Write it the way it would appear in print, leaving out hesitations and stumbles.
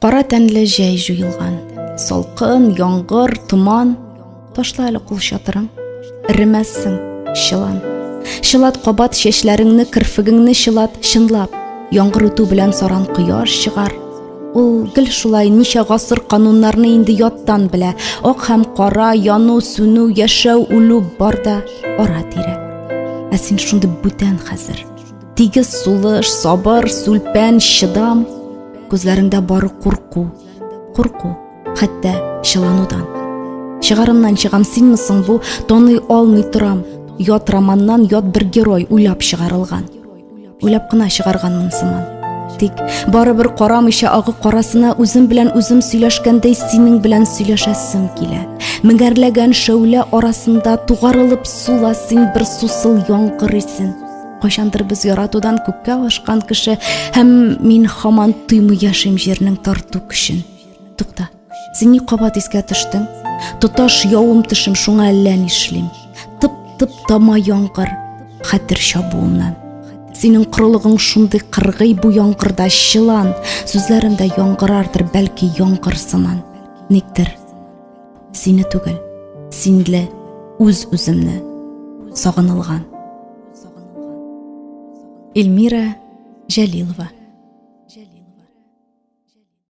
Кара тәнле җәй җуелган. Салкын, яңгыр, томан. Ташла әле кул чатырың. Эремәссең, чылан. Чылат кабат чәчләреңне, кирфегеңне чылат, чынлап. Яңгыр үтү белән саран кояш чыгар. Ул гел шулай ничә гасыр кануннарны инде яттан белә. Ак һәм кара, яну, сүнү, яшәү, үлү бар да ара-тирә. Ә син шундый бүтән хәзер. Тигез сулыш, сабыр, сүлпән, чыдам. Күзләреңдә бары курку, хәтта чыланудан. Чыгарымнан чыгам, синмисең бу, таный алмый торам. Ят романнан ят бер герой уйлап чыгарылган. Уйлап кына чыгарганмын сыман. Тик барыбер карамыйча агы карасына үзем белән үзем сөйләшкәндәй синең белән сөйләшәсем килә. Меңәрләгән шәүлә арасында тугарылып сула син бер сусыл яңгыр исен. Кайчандыр без яратудан күккә ашкан кеше, һәм мин һаман тоймый яшим җирнең тарту көчен. Тукта, син ни кабат искә төштең? Тоташ явым төшем, шуңа әллә нишлим. Тып-тып тама яңгыр, хәтер чабуымнан. Синең кырылыгың шундый кыргый бу яңгырда чылан, сүзләремдә яңгырардыр бәлки яңгыр сыман. Никтер сине түгел, синле үз-үземне сагынылган. Эльмира Җәлилова.